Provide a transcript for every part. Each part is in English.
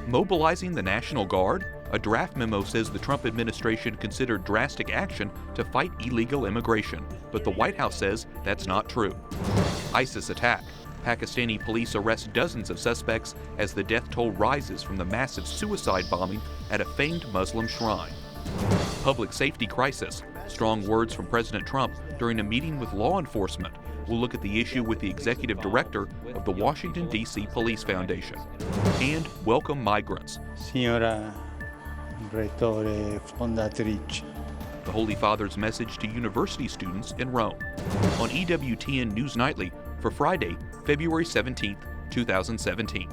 Mobilizing the National Guard? A draft memo says the Trump administration considered drastic action to fight illegal immigration, but the White House says that's not true. ISIS attack. Pakistani police arrest dozens of suspects as the death toll rises from the massive suicide bombing at a famed Muslim shrine. Public safety crisis. Strong words from President Trump during a meeting with law enforcement. We'll look at the issue with the executive director of the Washington, D.C. Police Foundation. And welcome migrants. Signora Rettore Fondatrice. The Holy Father's message to university students in Rome. On EWTN News Nightly for Friday, February 17th, 2017.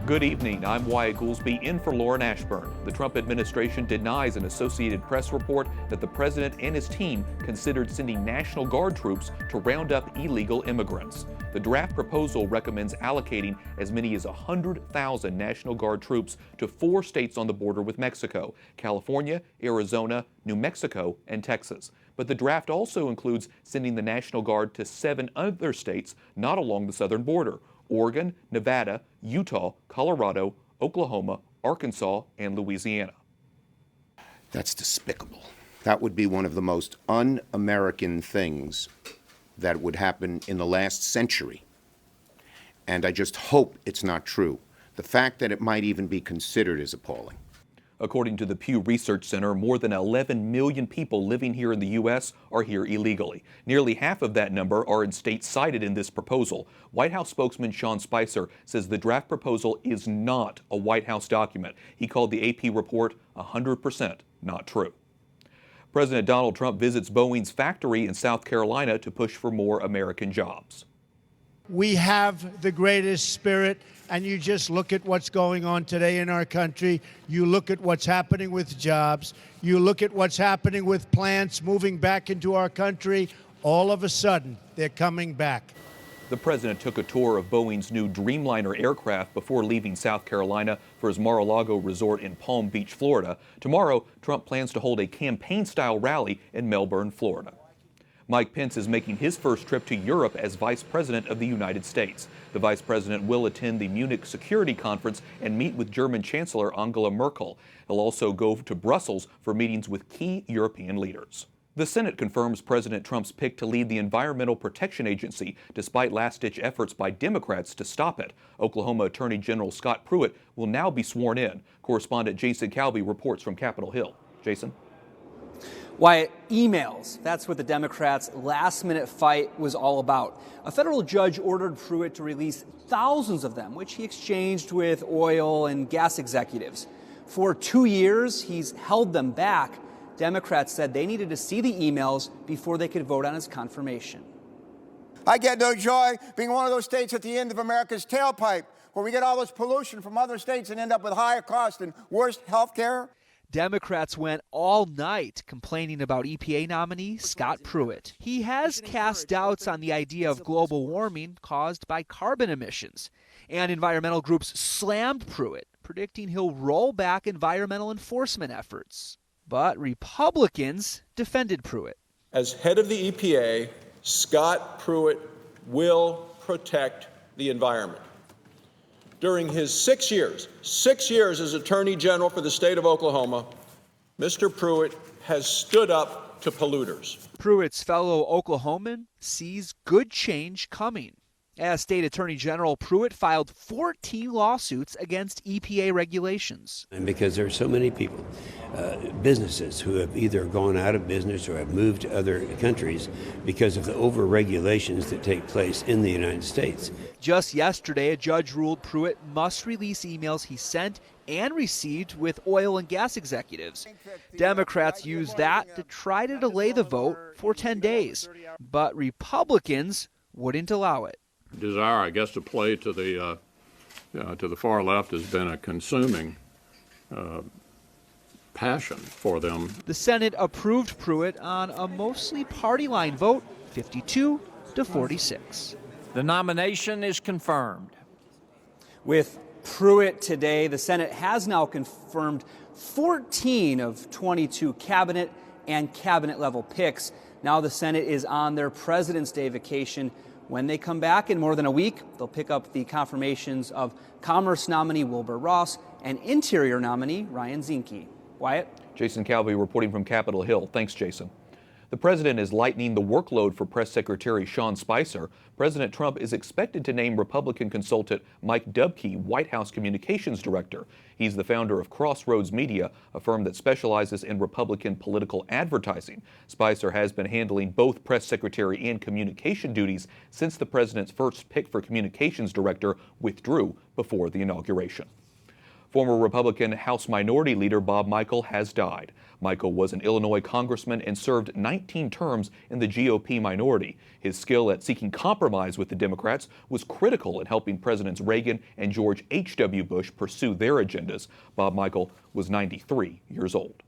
Good evening. I'm Wyatt Goolsby in for Lauren Ashburn. The Trump administration denies an Associated Press report that the president and his team considered sending National Guard troops to round up illegal immigrants. The draft proposal recommends allocating as many as 100,000 National Guard troops to 4 states on the border with Mexico: California, Arizona, New Mexico, and Texas. But the draft also includes sending the National Guard to 7 other states not along the southern border: Oregon, Nevada, Utah, Colorado, Oklahoma, Arkansas, and Louisiana. That's despicable. That would be one of the most un-American things that would happen in the last century. And I just hope it's not true. The fact that it might even be considered is appalling. According to the Pew Research Center, more than 11 million people living here in the U.S. are here illegally. Nearly half of that number are in states cited in this proposal. White House spokesman Sean Spicer says the draft proposal is not a White House document. He called the AP report 100% not true. President Donald Trump visits Boeing's factory in South Carolina to push for more American jobs. We have the greatest spirit, and you just look at what's going on today in our country. You look at what's happening with jobs. You look at what's happening with plants moving back into our country. All of a sudden, they're coming back. The president took a tour of Boeing's new Dreamliner aircraft before leaving South Carolina for his Mar-a-Lago resort in Palm Beach, Florida. Tomorrow, Trump plans to hold a campaign-style rally in Melbourne, Florida. Mike Pence is making his first trip to Europe as Vice President of the United States. The Vice President will attend the Munich Security Conference and meet with German Chancellor Angela Merkel. He'll also go to Brussels for meetings with key European leaders. The Senate confirms President Trump's pick to lead the Environmental Protection Agency, despite last-ditch efforts by Democrats to stop it. Oklahoma Attorney General Scott Pruitt will now be sworn in. Correspondent Jason Calvi reports from Capitol Hill. Jason? Wyatt, emails. That's what the Democrats' last-minute fight was all about. A federal judge ordered Pruitt to release thousands of them, which he exchanged with oil and gas executives. For 2 years, he's held them back. Democrats said they needed to see the emails before they could vote on his confirmation. I get no joy being one of those states at the end of America's tailpipe, where we get all this pollution from other states and end up with higher costs and worse health care. Democrats went all night complaining about EPA nominee Scott Pruitt. He has cast doubts on the idea of global warming caused by carbon emissions. And environmental groups slammed Pruitt, predicting he'll roll back environmental enforcement efforts. But Republicans defended Pruitt. As head of the EPA, Scott Pruitt will protect the environment. During his 6 years as Attorney General for the state of Oklahoma, Mr. Pruitt has stood up to polluters. Pruitt's fellow Oklahoman sees good change coming. As state attorney general, Pruitt filed 14 lawsuits against EPA regulations. And because there are so many people, businesses who have either gone out of business or have moved to other countries because of the over-regulations that take place in the United States. Just yesterday, a judge ruled Pruitt must release emails he sent and received with oil and gas executives. Democrats used that to try to delay the vote for 10 days, but Republicans wouldn't allow it. Desire, I guess, to play to the far left has been a consuming passion for them. The Senate approved Pruitt on a mostly party line vote, 52-46. The nomination is confirmed. With Pruitt today, the Senate has now confirmed 14 of 22 cabinet and cabinet-level picks. Now the Senate is on their President's Day vacation. When they come back in more than a week, they'll pick up the confirmations of Commerce nominee Wilbur Ross and Interior nominee Ryan Zinke. Wyatt? Jason Calvi reporting from Capitol Hill. Thanks, Jason. The president is lightening the workload for Press Secretary Sean Spicer. President Trump is expected to name Republican consultant Mike Dubke White House Communications Director. He's the founder of Crossroads Media, a firm that specializes in Republican political advertising. Spicer has been handling both press secretary and communication duties since the president's first pick for communications director withdrew before the inauguration. Former Republican House Minority Leader Bob Michel has died. Michel was an Illinois congressman and served 19 terms in the GOP minority. His skill at seeking compromise with the Democrats was critical in helping Presidents Reagan and George H.W. Bush pursue their agendas. Bob Michel was 93 years old.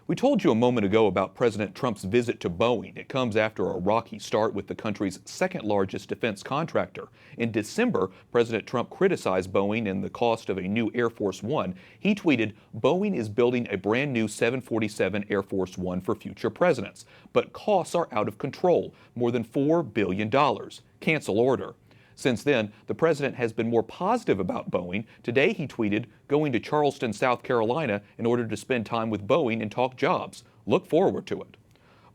We told you a moment ago about President Trump's visit to Boeing. It comes after a rocky start with the country's second largest defense contractor. In December, President Trump criticized Boeing and the cost of a new Air Force One. He tweeted, "Boeing is building a brand new 747 Air Force One for future presidents, but costs are out of control, more than $4 billion. Cancel order." Since then, the president has been more positive about Boeing. Today, he tweeted, "Going to Charleston, South Carolina in order to spend time with Boeing and talk jobs. Look forward to it."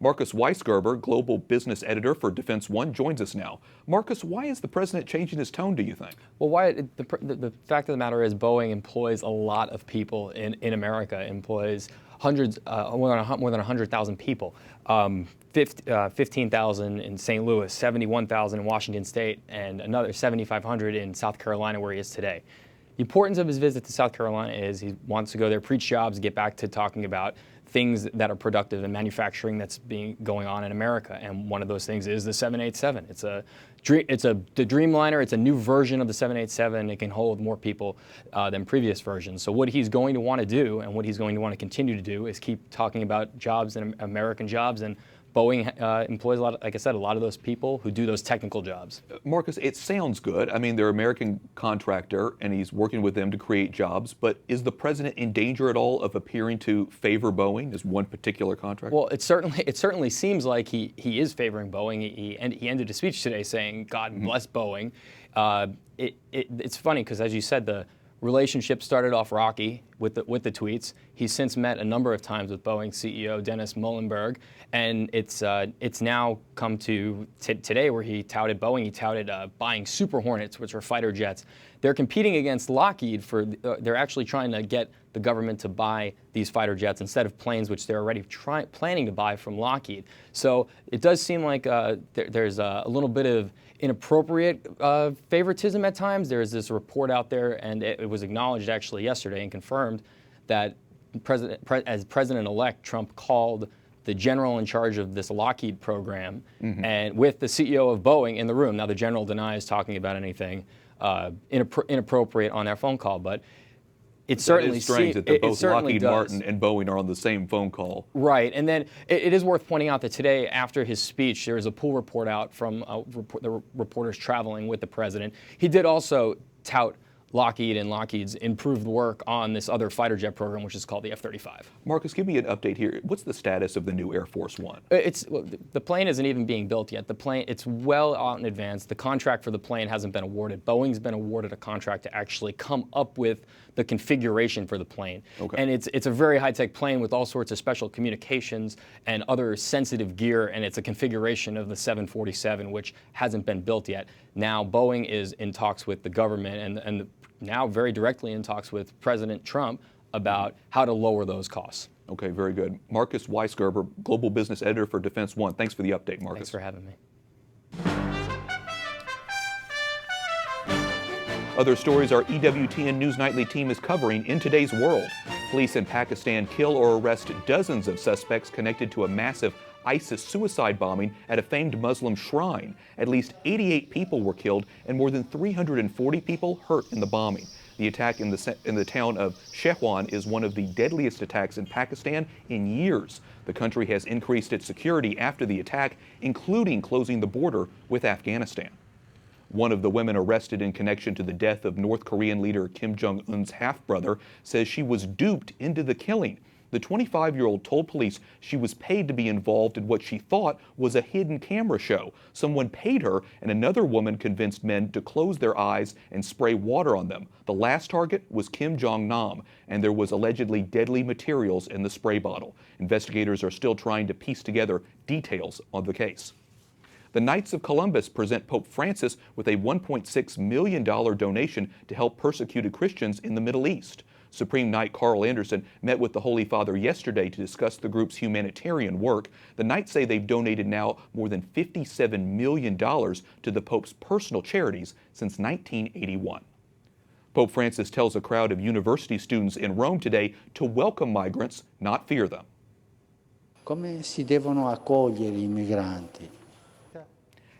Marcus Weisgerber, global business editor for Defense One, joins us now. Marcus, why is the president changing his tone, do you think? Well, the fact of the matter is Boeing employs a lot of people in America, employs hundreds, more than 100,000 people. 15,000 in St. Louis, 71,000 in Washington State, and another 7,500 in South Carolina where he is today. The importance of his visit to South Carolina is he wants to go there, preach jobs, get back to talking about things that are productive in manufacturing that's going on in America. And one of those things is the 787. It's the Dreamliner. It's a new version of the 787. It can hold more people than previous versions. So what he's going to want to do, and what he's going to want to continue to do, is keep talking about jobs and American jobs. And Boeing employs a lot, like I said, a lot of those people who do those technical jobs. Marcus, it sounds good. I mean, they're an American contractor, and he's working with them to create jobs. But is the president in danger at all of appearing to favor Boeing as one particular contractor? Well, it certainly seems like he is favoring Boeing. He ended his speech today saying, "God bless Boeing." It's funny because, as you said, the relationship started off rocky with the tweets. He's since met a number of times with Boeing CEO Dennis Muilenburg, and it's now come to today where he touted Boeing. He touted buying Super Hornets, which are fighter jets. They're competing against Lockheed for. They're actually trying to get the government to buy these fighter jets instead of planes, which they're already planning to buy from Lockheed. So it does seem like there's a little bit of inappropriate favoritism at times. There's this report out there, and it was acknowledged actually yesterday and confirmed that as President-elect, Trump called the general in charge of this Lockheed program and with the CEO of Boeing in the room. Now, the general denies talking about anything inappropriate on that phone call, but it certainly is strange that both Lockheed does. Martin and Boeing are on the same phone call. Right, and then it is worth pointing out that today, after his speech, there was a pool report out from the reporters traveling with the president. He did also tout Lockheed and Lockheed's improved work on this other fighter jet program, which is called the F-35. Marcus, give me an update here. What's the status of the new Air Force One? The plane isn't even being built yet. It's well out in advance. The contract for the plane hasn't been awarded. Boeing's been awarded a contract to actually come up with the configuration for the plane. Okay. And it's a very high-tech plane with all sorts of special communications and other sensitive gear, and it's a configuration of the 747, which hasn't been built yet. Now Boeing is in talks with the government and now very directly in talks with President Trump about how to lower those costs. Okay, very good. Marcus Weisgerber, Global Business Editor for Defense One. Thanks for the update, Marcus. Thanks for having me. Other stories our EWTN News Nightly team is covering in today's world. Police in Pakistan kill or arrest dozens of suspects connected to a massive ISIS suicide bombing at a famed Muslim shrine. At least 88 people were killed and more than 340 people hurt in the bombing. The attack in the town of Shehwan is one of the deadliest attacks in Pakistan in years. The country has increased its security after the attack, including closing the border with Afghanistan. One of the women arrested in connection to the death of North Korean leader Kim Jong-un's half-brother says she was duped into the killing. The 25-year-old told police she was paid to be involved in what she thought was a hidden camera show. Someone paid her, and another woman convinced men to close their eyes and spray water on them. The last target was Kim Jong-nam, and there was allegedly deadly materials in the spray bottle. Investigators are still trying to piece together details of the case. The Knights of Columbus present Pope Francis with a $1.6 million donation to help persecuted Christians in the Middle East. Supreme Knight Carl Anderson met with the Holy Father yesterday to discuss the group's humanitarian work. The Knights say they've donated now more than $57 million to the Pope's personal charities since 1981. Pope Francis tells a crowd of university students in Rome today to welcome migrants, not fear them. Come si devono accogliere i migranti?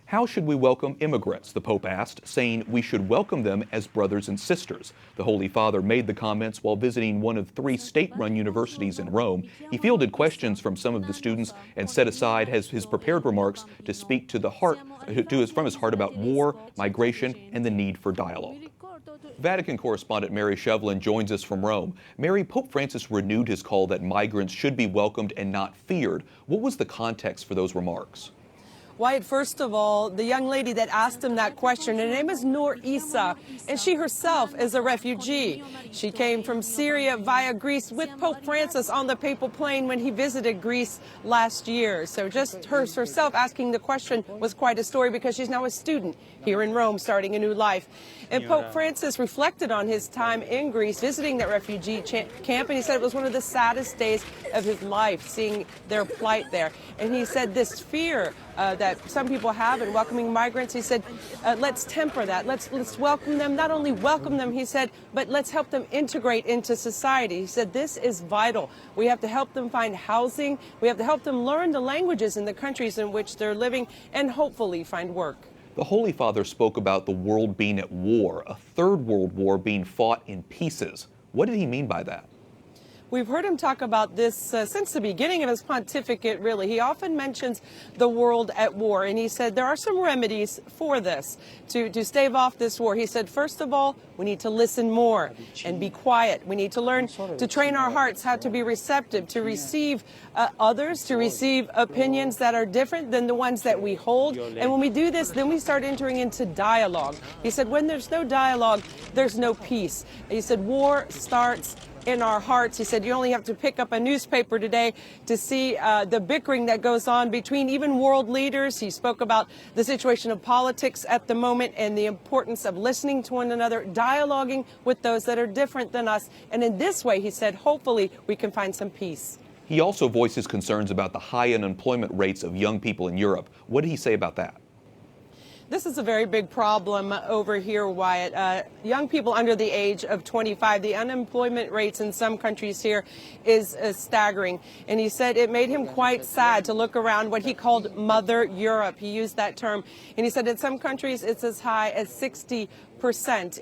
How should we welcome immigrants, the Pope asked, saying we should welcome them as brothers and sisters. The Holy Father made the comments while visiting one of 3 state-run universities in Rome. He fielded questions from some of the students and set aside his prepared remarks to speak from his heart about war, migration, and the need for dialogue. Vatican correspondent Mary Shevlin joins us from Rome. Mary, Pope Francis renewed his call that migrants should be welcomed and not feared. What was the context for those remarks? Wyatt, first of all, the young lady that asked him that question, her name is Noor Issa, and she herself is a refugee. She came from Syria via Greece with Pope Francis on the papal plane when he visited Greece last year. So just herself asking the question was quite a story because she's now a student here in Rome, starting a new life. And Pope Francis reflected on his time in Greece, visiting that refugee camp, and he said it was one of the saddest days of his life, seeing their plight there. And he said this fear that some people have in welcoming migrants, he said, let's temper that. Let's welcome them, not only welcome them, he said, but let's help them integrate into society. He said this is vital. We have to help them find housing. We have to help them learn the languages in the countries in which they're living and hopefully find work. The Holy Father spoke about the world being at war, a third world war being fought in pieces. What did he mean by that? We've heard him talk about this since the beginning of his pontificate, really. He often mentions the world at war, and he said there are some remedies for this, to stave off this war. He said, first of all, we need to listen more and be quiet. We need to learn to train our hearts how to be receptive, to receive others, to receive opinions that are different than the ones that we hold. And when we do this, then we start entering into dialogue. He said, when there's no dialogue, there's no peace. He said, war starts in our hearts. He said you only have to pick up a newspaper today to see the bickering that goes on between even world leaders. He spoke about the situation of politics at the moment and the importance of listening to one another, dialoguing with those that are different than us. And in this way, he said, hopefully we can find some peace. He also voiced his concerns about the high unemployment rates of young people in Europe. What did he say about that? This is a very big problem over here, Wyatt. Young people under the age of 25, the unemployment rates in some countries here is staggering. And he said it made him quite sad to look around what he called Mother Europe. He used that term. And he said in some countries it's as high as 60%.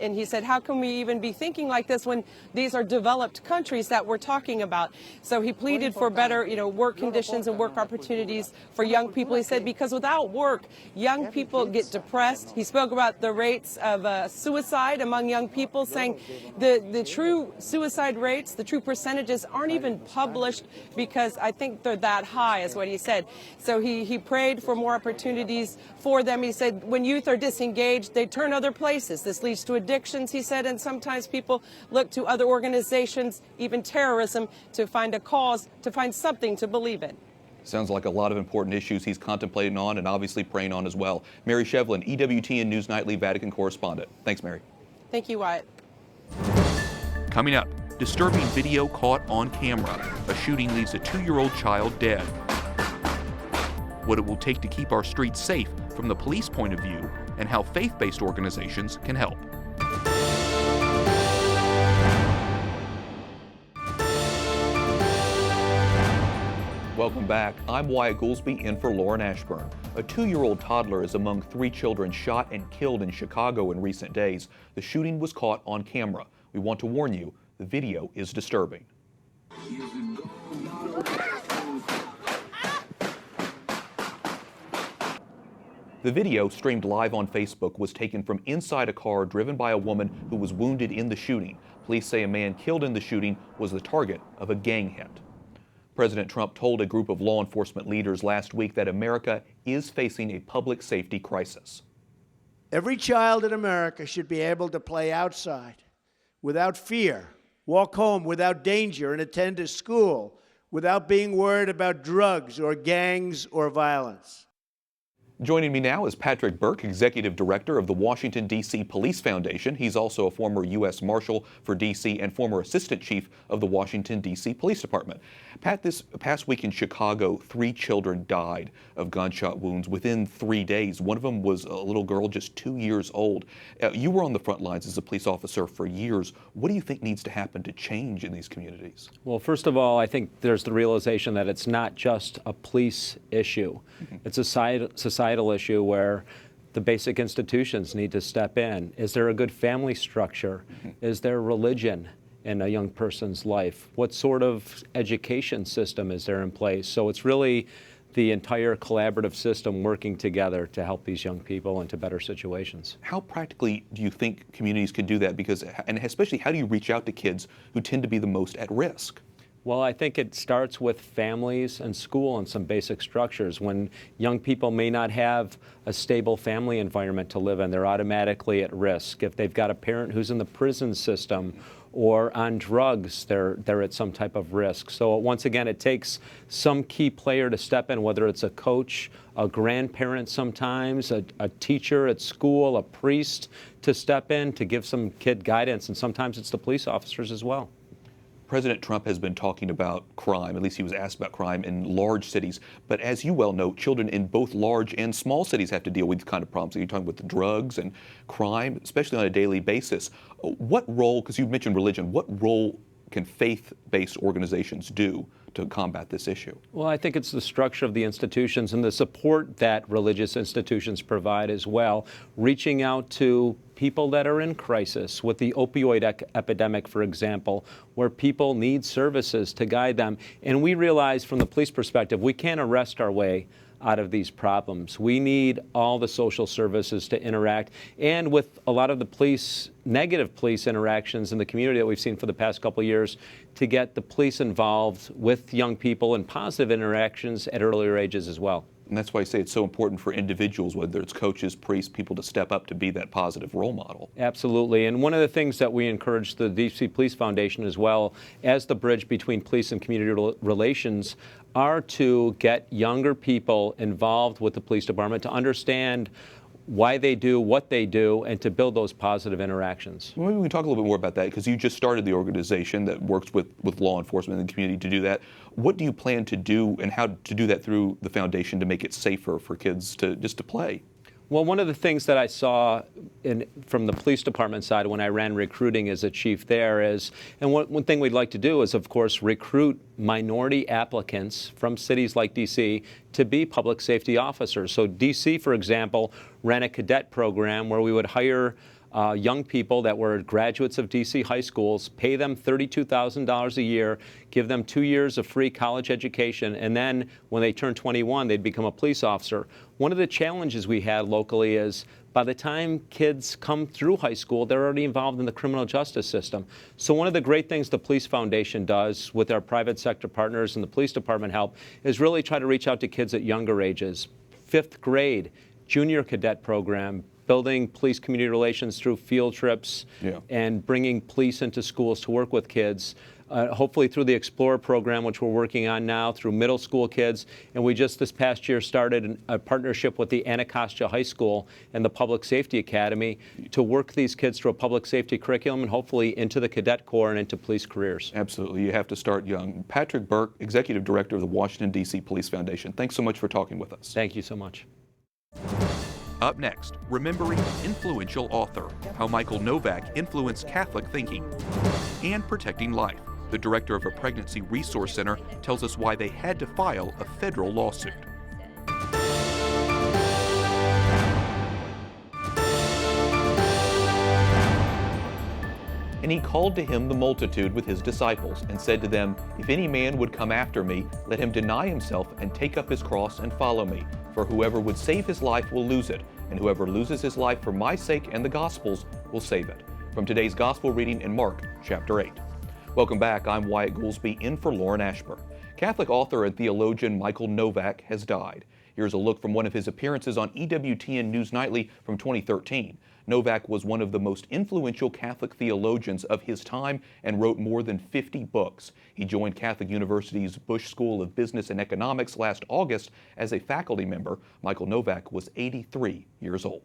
And he said, how can we even be thinking like this when these are developed countries that we're talking about? So he pleaded for better, work conditions and work opportunities for young people. He said, because without work, young people get depressed. He spoke about the rates of suicide among young people, saying the true suicide rates, the true percentages aren't even published because I think they're that high, is what he said. So he prayed for more opportunities for them. He said, when youth are disengaged, they turn other places. This leads to addictions, he said, and sometimes people look to other organizations, even terrorism, to find a cause, to find something to believe in. Sounds like a lot of important issues he's contemplating on and obviously praying on as well. Mary Shevlin, EWTN News Nightly Vatican correspondent. Thanks, Mary. Thank you, Wyatt. Coming up, disturbing video caught on camera. A shooting leaves a 2-year-old child dead. What it will take to keep our streets safe from the police point of view, and how faith-based organizations can help. Welcome back. I'm Wyatt Goolsby in for Lauren Ashburn. A 2-year-old toddler is among 3 children shot and killed in Chicago in recent days. The shooting was caught on camera. We want to warn you, the video is disturbing. The video, streamed live on Facebook, was taken from inside a car driven by a woman who was wounded in the shooting. Police say a man killed in the shooting was the target of a gang hit. President Trump told a group of law enforcement leaders last week that America is facing a public safety crisis. Every child in America should be able to play outside without fear, walk home without danger, and attend a school without being worried about drugs or gangs or violence. Joining me now is Patrick Burke, Executive Director of the Washington, D.C. Police Foundation. He's also a former U.S. Marshal for D.C. and former Assistant Chief of the Washington, D.C. Police Department. Pat, this past week in Chicago, 3 children died of gunshot wounds within 3 days. One of them was a little girl just 2 years old. You were on the front lines as a police officer for years. What do you think needs to happen to change in these communities? Well, first of all, I think there's the realization that it's not just a police issue. It's a societal issue where the basic institutions need to step in. Is there a good family structure? Is there religion in a young person's life? What sort of education system is there in place? So it's really the entire collaborative system working together to help these young people into better situations. How practically do you think communities can do that? Because, and especially, how do you reach out to kids who tend to be the most at risk? Well, I think it starts with families and school and some basic structures. When young people may not have a stable family environment to live in, they're automatically at risk. If they've got a parent who's in the prison system or on drugs, they're at some type of risk. So once again, it takes some key player to step in, whether it's a coach, a grandparent sometimes, a teacher at school, a priest to step in to give some kid guidance, and sometimes it's the police officers as well. President Trump has been talking about crime, at least he was asked about crime in large cities. But as you well know, children in both large and small cities have to deal with these kind of problems. You're talking about the drugs and crime, especially on a daily basis. What role, because you mentioned religion, what role can faith-based organizations do to combat this issue? Well, I think it's the structure of the institutions and the support that religious institutions provide as well, reaching out to people that are in crisis with the opioid epidemic, for example, where people need services to guide them. And we realize from the police perspective, we can't arrest our way out of these problems. We need all the social services to interact, and with a lot of the negative police interactions in the community that we've seen for the past couple of years, to get the police involved with young people in positive interactions at earlier ages as well. And that's why I say it's so important for individuals, whether it's coaches, priests, people to step up to be that positive role model. Absolutely. And one of the things that we encourage the DC Police Foundation as well as the bridge between police and community relations are to get younger people involved with the police department to understand why they do what they do and to build those positive interactions. Well, maybe we can talk a little bit more about that, because you just started the organization that works with law enforcement in the community to do that. What do you plan to do, and how to do that through the foundation to make it safer for kids to play? Well, one of the things that I saw from the police department side when I ran recruiting as a chief there is, and one thing we'd like to do is, of course, recruit minority applicants from cities like D.C. to be public safety officers. So D.C., for example, ran a cadet program where we would hire young people that were graduates of D.C. high schools, pay them $32,000 a year, give them 2 years of free college education, and then when they turn 21, they'd become a police officer. One of the challenges we had locally is by the time kids come through high school, they're already involved in the criminal justice system. So one of the great things the Police Foundation does with our private sector partners and the police department help is really try to reach out to kids at younger ages. 5th grade, junior cadet program, building police community relations through field trips and bringing police into schools to work with kids. Hopefully through the Explorer program, which we're working on now, through middle school kids. And we just this past year started a partnership with the Anacostia High School and the Public Safety Academy to work these kids through a public safety curriculum and hopefully into the cadet corps and into police careers. Absolutely. You have to start young. Patrick Burke, Executive Director of the Washington, D.C. Police Foundation. Thanks so much for talking with us. Thank you so much. Up next, remembering influential author, how Michael Novak influenced Catholic thinking, and protecting life. The director of a pregnancy resource center tells us why they had to file a federal lawsuit. And he called to him the multitude with his disciples, and said to them, If any man would come after me, let him deny himself and take up his cross and follow me. For whoever would save his life will lose it, and whoever loses his life for my sake and the gospel's will save it. From today's gospel reading in Mark chapter 8. Welcome back. I'm Wyatt Goolsby in for Lauren Ashburn. Catholic author and theologian Michael Novak has died. Here's a look from one of his appearances on EWTN News Nightly from 2013. Novak was one of the most influential Catholic theologians of his time and wrote more than 50 books. He joined Catholic University's Bush School of Business and Economics last August as a faculty member. Michael Novak was 83 years old.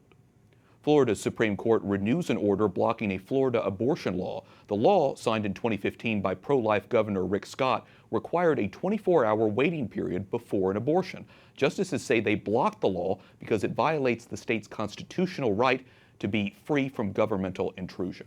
Florida's Supreme Court renews an order blocking a Florida abortion law. The law, signed in 2015 by pro-life Governor Rick Scott, required a 24-hour waiting period before an abortion. Justices say they blocked the law because it violates the state's constitutional right to be free from governmental intrusion.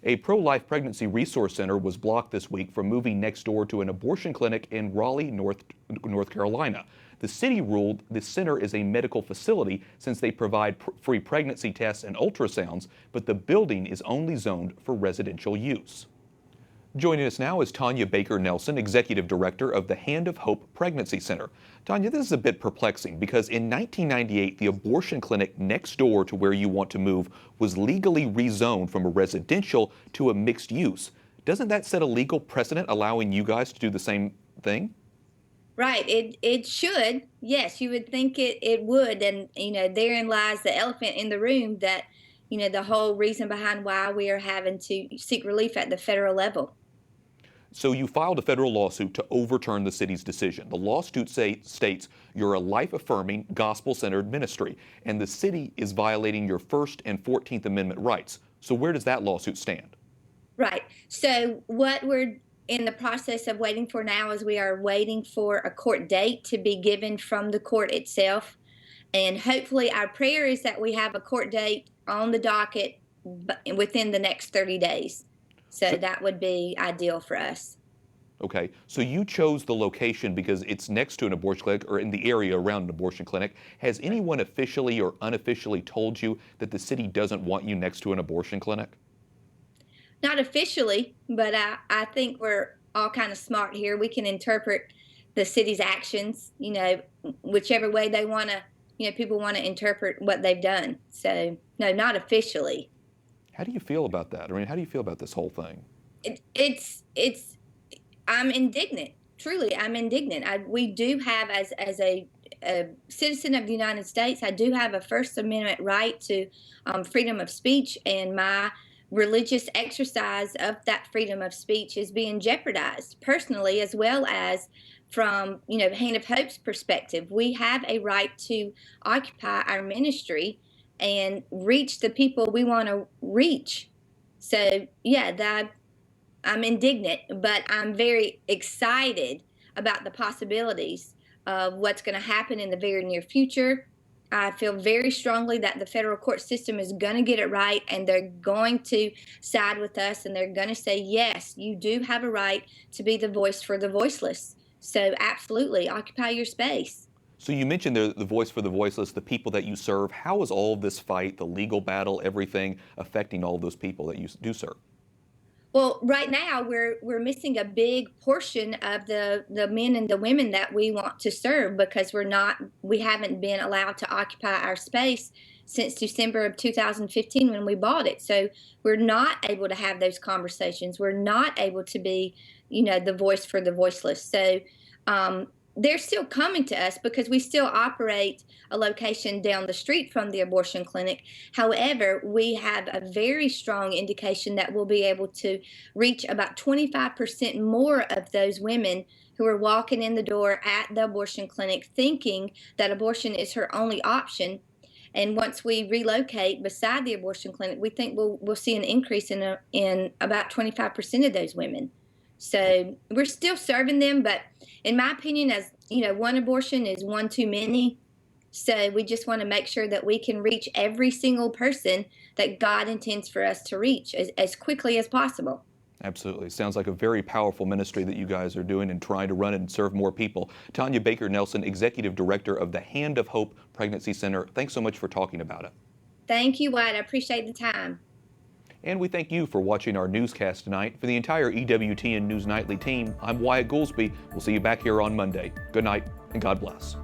A pro-life pregnancy resource center was blocked this week from moving next door to an abortion clinic in Raleigh, North Carolina. The city ruled the center is a medical facility since they provide free pregnancy tests and ultrasounds, but the building is only zoned for residential use. Joining us now is Tanya Baker Nelson, Executive Director of the Hand of Hope Pregnancy Center. Tanya, this is a bit perplexing because in 1998, the abortion clinic next door to where you want to move was legally rezoned from a residential to a mixed use. Doesn't that set a legal precedent allowing you guys to do the same thing? Right. It should. Yes, you would think it would. And, therein lies the elephant in the room that, the whole reason behind why we are having to seek relief at the federal level. So you filed a federal lawsuit to overturn the city's decision. The lawsuit states you're a life-affirming, gospel-centered ministry, and the city is violating your First and 14th Amendment rights. So where does that lawsuit stand? Right. So what we're in the process of waiting for now is we are waiting for a court date to be given from the court itself. And hopefully our prayer is that we have a court date on the docket within the next 30 days. So that would be ideal for us. Okay, so you chose the location because it's next to an abortion clinic or in the area around an abortion clinic. Has anyone officially or unofficially told you that the city doesn't want you next to an abortion clinic? Not officially, but I think we're all kind of smart here. We can interpret the city's actions, whichever way they want to, people want to interpret what they've done. So, no, not officially. How do you feel about that? I mean, how do you feel about this whole thing? I'm indignant. Truly, I'm indignant. We do have, as a citizen of the United States, I do have a First Amendment right to freedom of speech, and my religious exercise of that freedom of speech is being jeopardized personally, as well as from, Hand of Hope's perspective. We have a right to occupy our ministry and reach the people we want to reach. So, yeah, I'm indignant, but I'm very excited about the possibilities of what's going to happen in the very near future. I feel very strongly that the federal court system is going to get it right, and they're going to side with us, and they're going to say, yes, you do have a right to be the voice for the voiceless. So absolutely, occupy your space. So you mentioned the voice for the voiceless, the people that you serve. How is all of this fight, the legal battle, everything affecting all of those people that you do serve? Well, right now we're missing a big portion of the men and the women that we want to serve because we haven't been allowed to occupy our space since December of 2015 when we bought it. So we're not able to have those conversations. We're not able to be, the voice for the voiceless. So they're still coming to us because we still operate a location down the street from the abortion clinic. However, we have a very strong indication that we'll be able to reach about 25% more of those women who are walking in the door at the abortion clinic thinking that abortion is her only option. And once we relocate beside the abortion clinic, we think we'll see an increase in about 25% of those women. So we're still serving them, but in my opinion, as one abortion is one too many. So we just want to make sure that we can reach every single person that God intends for us to reach as quickly as possible. Absolutely. Sounds like a very powerful ministry that you guys are doing and trying to run and serve more people. Tanya Baker Nelson, Executive Director of the Hand of Hope Pregnancy Center. Thanks so much for talking about it. Thank you, Wyatt. I appreciate the time. And we thank you for watching our newscast tonight. For the entire EWTN News Nightly team, I'm Wyatt Goolsby. We'll see you back here on Monday. Good night and God bless.